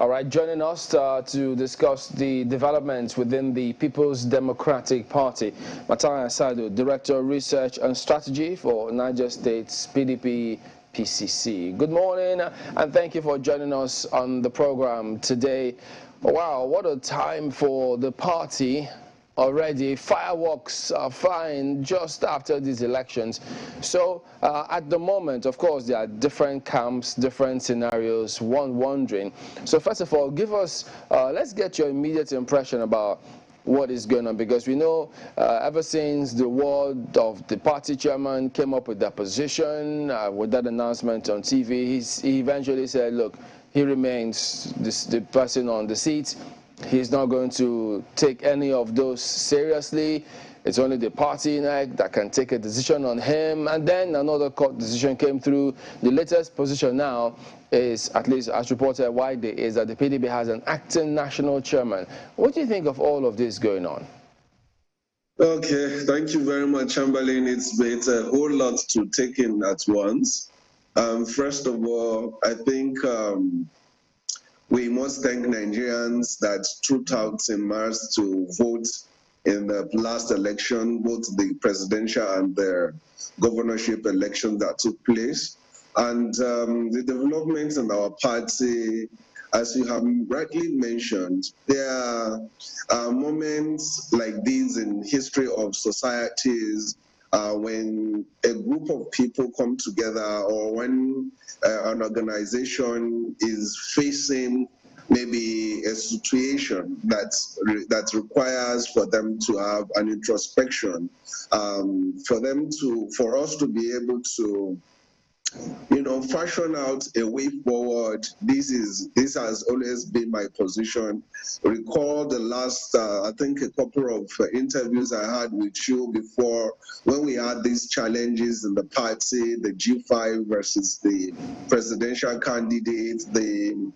All right, joining us to discuss the developments within the People's Democratic Party, Tsado, Director of Research and Strategy for Niger State's PDP PCC. Good morning, and thank you for joining us on the program today. Wow, what a time for the party. Already, fireworks are flying just after these elections. So at the moment, of course, there are different camps, different scenarios, one wondering. So first of all, give us, let's get your immediate impression about what is going on, because we know ever since the word of the party chairman came up with that position, with that announcement on TV, he eventually said, look, he remains the person on the seat. He's not going to take any of those seriously. It's only the party that can take a decision on him. And then another court decision came through. The latest position now is, at least as reported widely, is that the PDP has an acting national chairman. What do you think of all of this going on? Okay, thank you very much, Chamberlain. It's a whole lot to take in at once. First of all, I think we must thank Nigerians that trooped out in March to vote in the last election, both the presidential and the governorship election that took place. And the developments in our party, as you have rightly mentioned, there are moments like these in history of societies when a group of people come together, or when an organization is facing maybe a situation that requires for them to have an introspection, for us to be able to fashion out a way forward. This has always been my position. Recall the last, I think, a couple of interviews I had with you before, when we had these challenges in the party, the G5 versus the presidential candidate, the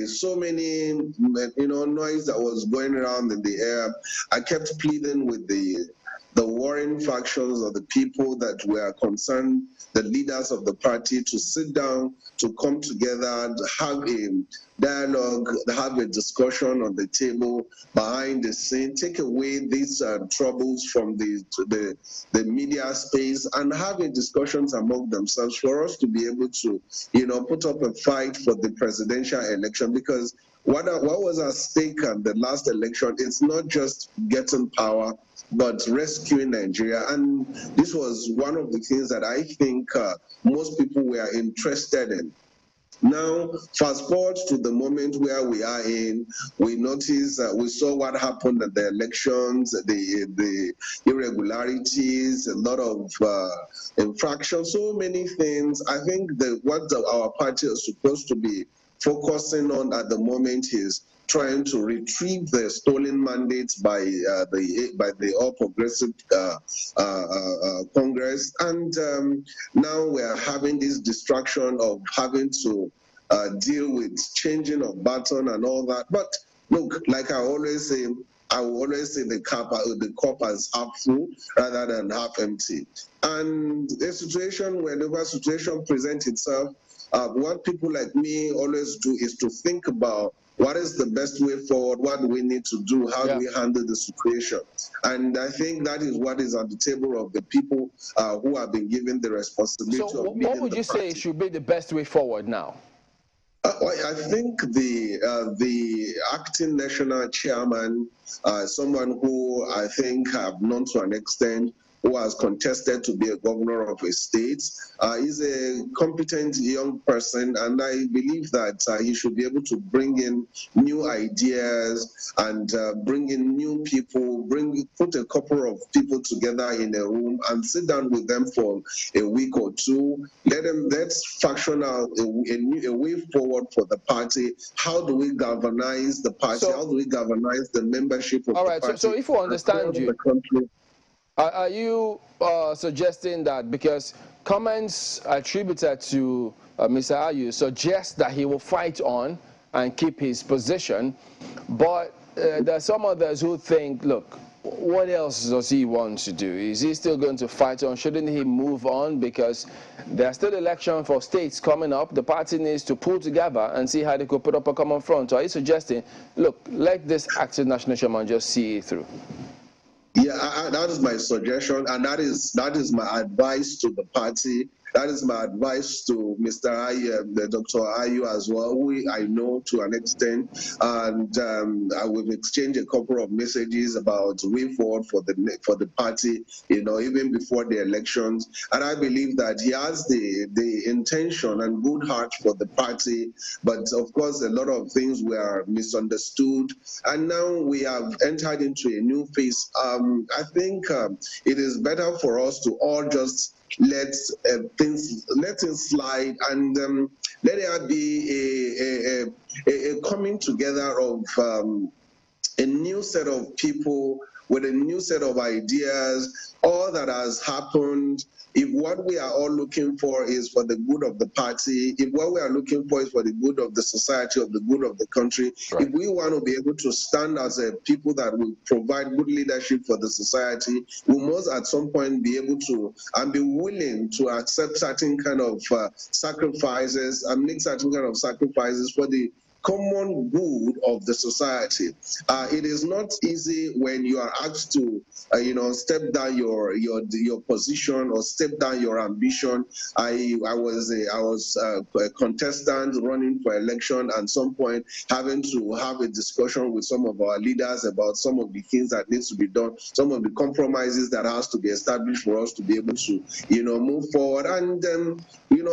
so many noise that was going around in the air. I kept pleading with the warring factions, or the people that were concerned, the leaders of the party, to sit down, to come together, have a dialogue, have a discussion on the table, behind the scene, take away these troubles from the media space, and have a discussions among themselves for us to be able to, put up a fight for the presidential election. Because what was at stake at the last election, it's not just getting power, but rescuing Nigeria. And this was one of the things that I think most people were interested in. Now, fast forward to the moment where we are in, we notice, we saw what happened at the elections, the irregularities, a lot of infractions, so many things. I think that what our party is supposed to be focusing on at the moment is trying to retrieve the stolen mandates by the All Progressive Congress, and now we are having this distraction of having to deal with changing of baton and all that. But look, like I always say, I will always say the cup is half full rather than half empty. And a situation, whenever a situation presents itself, what people like me always do is to think about what is the best way forward, what do we need to do, how do we handle the situation. And I think that is what is on the table of the people who have been given the responsibility of leading the party. So what would you say should be the best way forward now? I think the acting national chairman, someone who I think I've known to an extent, who has contested to be a governor of a state, is a competent young person, and I believe that he should be able to bring in new ideas and bring in new people, put a couple of people together in a room and sit down with them for a week or two. Let's fashion out a way forward for the party. How do we galvanize the party? How do we galvanize the membership of the party? So if we understand you, are you suggesting that because comments attributed to Mr. Ayu suggest that he will fight on and keep his position, but there are some others who think, look, what else does he want to do? Is he still going to fight on? Shouldn't he move on? Because there are still elections for states coming up. The party needs to pull together and see how they could put up a common front. So are you suggesting, look, let this active national chairman just see it through? Yeah, that is my suggestion, and that is my advice to the party. That is my advice to Mr. Ayu, Dr. Ayu as well, who I know to an extent, and we've exchanged a couple of messages about way forward for the party, even before the elections. And I believe that he has the intention and good heart for the party, but of course a lot of things were misunderstood, and now we have entered into a new phase. I think it is better for us to all just let things slide, and let there be a coming together of a new set of people with a new set of ideas. All that has happened, if what we are all looking for is for the good of the party, if what we are looking for is for the good of the society, of the good of the country, right, if we want to be able to stand as a people that will provide good leadership for the society, we must at some point be able to and be willing to accept certain kind of sacrifices and make certain kind of sacrifices for the common good of the society. It is not easy when you are asked to, step down your position or step down your ambition. I was a contestant running for election, and at some point having to have a discussion with some of our leaders about some of the things that needs to be done, some of the compromises that has to be established for us to be able to, move forward. And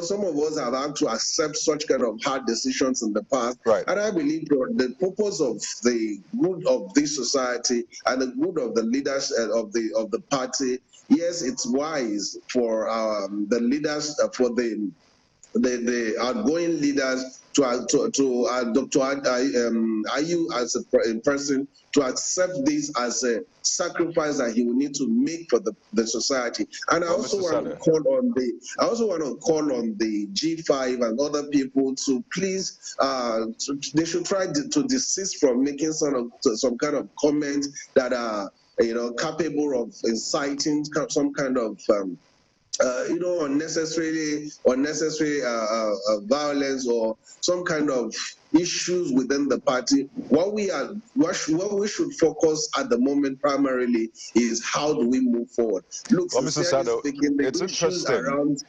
some of us have had to accept such kind of hard decisions in the past. Right. And I believe the purpose of the good of this society and the good of the leaders of the party, yes, it's wise for the leaders, for the outgoing leaders Dr. Ayu as a person to accept this as a sacrifice that he will need to make for the society. And I also want to call on the G5 and other people to please they should try to desist from making some kind of comments that are capable of inciting some kind of unnecessary violence or some kind of issues within the party. What we should focus at the moment primarily is how do we move forward. Look, well, Mr. Tsado, speaking, the it's issues interesting. Around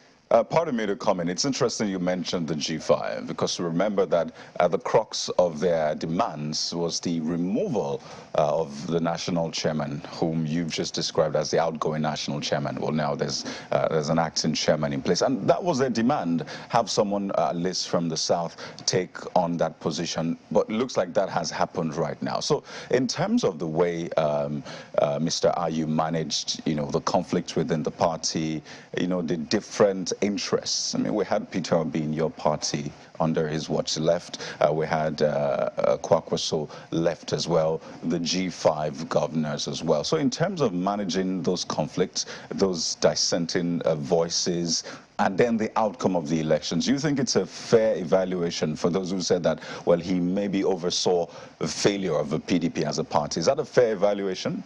Pardon me to comment. It's interesting you mentioned the G5, because remember that the crux of their demands was the removal of the national chairman, whom you've just described as the outgoing national chairman. Well, now there's an acting chairman in place, and that was their demand: have someone, at least from the south, take on that position. But it looks like that has happened right now. So, in terms of the way Mr. Ayu managed, the conflict within the party, the different interests. I mean, we had Peter Obi in your party under his watch left. We had Kwakwaso left as well, the G5 governors as well. So in terms of managing those conflicts, those dissenting voices, and then the outcome of the elections, do you think it's a fair evaluation for those who said that, well, he maybe oversaw the failure of the PDP as a party? Is that a fair evaluation?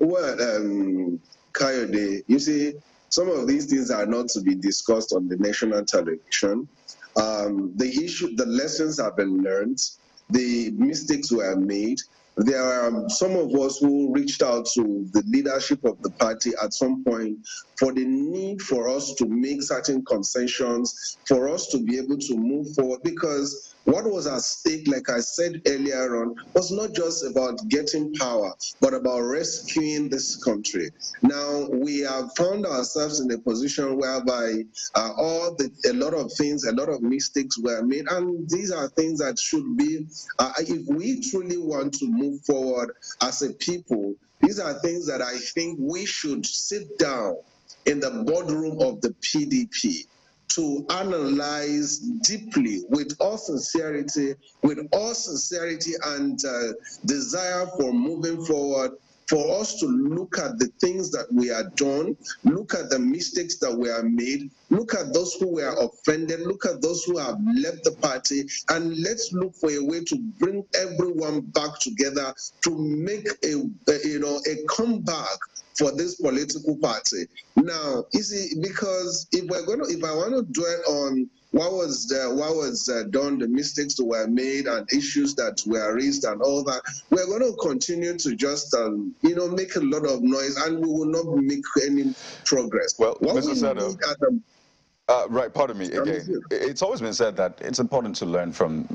Well, Kayode, you see, some of these things are not to be discussed on the national television. The lessons have been learned, the mistakes were made. There are some of us who reached out to the leadership of the party at some point for the need for us to make certain concessions, for us to be able to move forward, because what was at stake, like I said earlier on, was not just about getting power, but about rescuing this country. Now, we have found ourselves in a position whereby a lot of mistakes were made, and these are things that should be, if we truly want to move forward as a people, these are things that I think we should sit down in the boardroom of the PDP to analyze deeply with all sincerity and desire for moving forward, for us to look at the things that we are done, look at the mistakes that were made, look at those who were offended, look at those who have left the party, and let's look for a way to bring everyone back together to make a comeback for this political party. Now, you see, because if I want to dwell on what was done, the mistakes that were made, and issues that were raised, and all that, we're going to continue to just make a lot of noise, and we will not make any progress. Well, what Mr. we Tsado, need at the right, pardon me again. It's always been said that it's important to learn from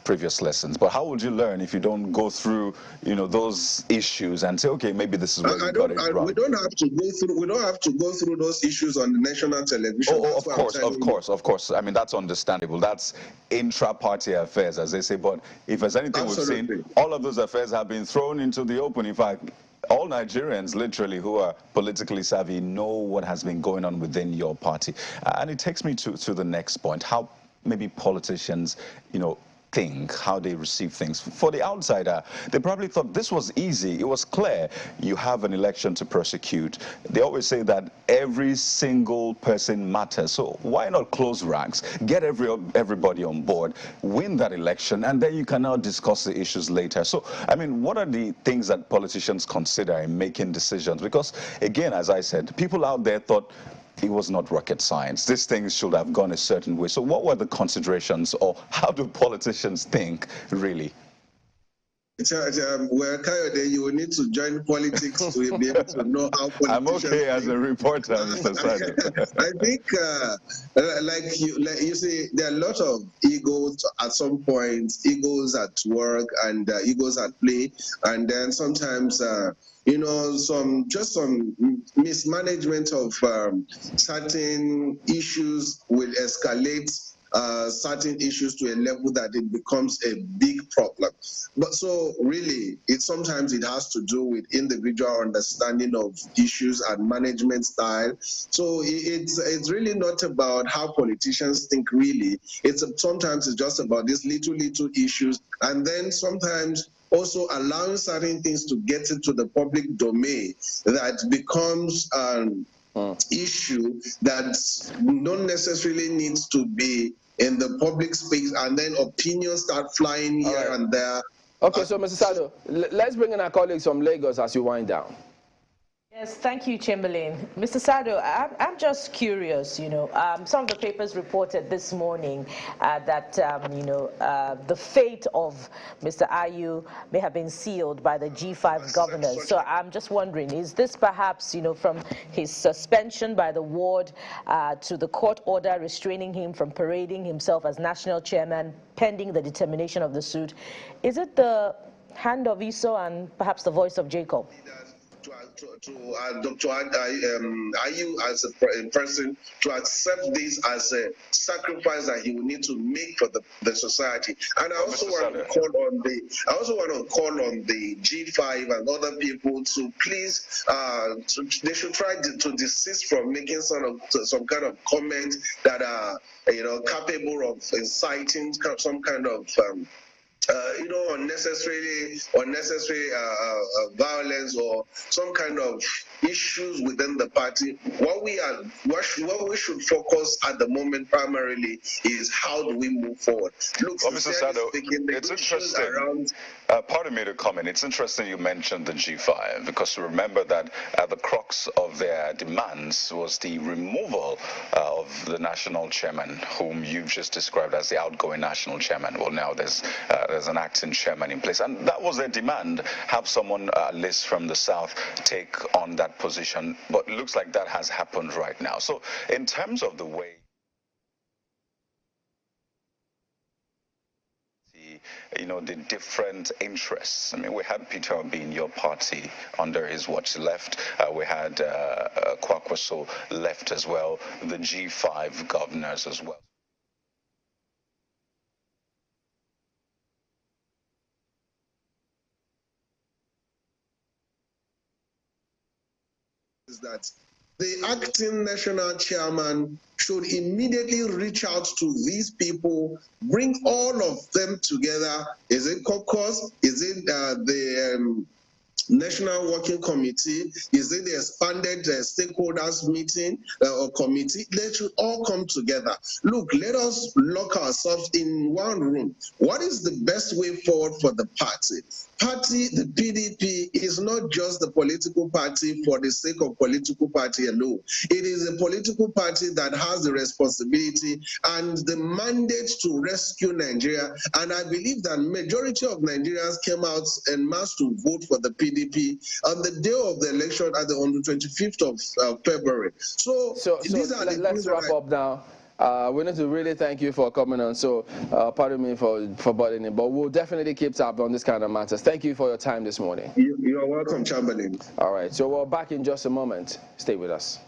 previous lessons. But how would you learn if you don't go through those issues and say, okay, maybe this is where we got it wrong? We don't have to go through. We don't have to go through those issues on the national television. Oh, of course. I mean, that's understandable. That's intra-party affairs, as they say. But if there's anything Absolutely. we've seen, all of those affairs have been thrown into the open. In fact, all Nigerians, literally, who are politically savvy, know what has been going on within your party. And it takes me to the next point, how maybe politicians, think, how they receive things. For the outsider, they probably thought this was easy. It was clear. You have an election to prosecute. They always say that every single person matters. So why not close ranks, get everybody on board, win that election, and then you can now discuss the issues later. So, I mean, what are the things that politicians consider in making decisions? Because, again, as I said, people out there thought it was not rocket science. These things should have gone a certain way. So what were the considerations, or how do politicians think, really? Well, Kayode, you will need to join politics to be able to know how politicians I'm okay think. as a reporter, Mr. Tsado. I think, like you see, there are a lot of egos at some point, egos at work, and egos at play, and then sometimes some mismanagement of certain issues will escalate certain issues to a level that it becomes a big problem. But so really, sometimes it has to do with individual understanding of issues and management style. So it's really not about how politicians think, really. Sometimes it's just about these little issues, and then sometimes also allowing certain things to get into the public domain that becomes an issue that don't necessarily needs to be in the public space, and then opinions start flying here and there. Okay, so Mr. Tsado, let's bring in our colleagues from Lagos as you wind down. Yes, thank you, Chamberlain. Mr. Tsado, I'm just curious, some of the papers reported this morning that, the fate of Mr. Ayu may have been sealed by the G5 governors. So I'm just wondering, is this perhaps, from his suspension by the ward to the court order restraining him from parading himself as national chairman pending the determination of the suit? Is it the hand of Esau and perhaps the voice of Jacob? Dr. Ayu as a person to accept this as a sacrifice that he will need to make for the society. And I also want to call on the G5 and other people to please they should try to desist from making some kind of comment that are capable of inciting some kind of unnecessary violence or some kind of issues within the party. What we should focus at the moment primarily is how do we move forward. Look, well, Mr. Tsado, it's interesting. Pardon me to comment. It's interesting you mentioned the G5, because remember that the crux of their demands was the removal of the national chairman, whom you've just described as the outgoing national chairman. Well, now there's an acting chairman in place, and that was their demand, have someone at least from the south take on that position. But it looks like that has happened right now. So in terms of the way the different interests. I mean, we had Peter Obi in your party under his watch left. We had Kwakwaso left as well, the G5 governors as well. Is that the acting national chairman should immediately reach out to these people, bring all of them together. Is it caucus? Is it National Working Committee? Is it the expanded stakeholders meeting or committee? They should all come together. Look, let us lock ourselves in one room. What is the best way forward for the party? The PDP is not just the political party for the sake of political party alone. It is a political party that has the responsibility and the mandate to rescue Nigeria. And I believe that majority of Nigerians came out en masse to vote for the PDP on the day of the election on the 25th of February. So these are the let's wrap up now. We need to really thank you for coming on. So, pardon me for butting in, but we'll definitely keep tabs on this kind of matters. Thank you for your time this morning. You are welcome, Chamberlain. All right, so we're back in just a moment. Stay with us.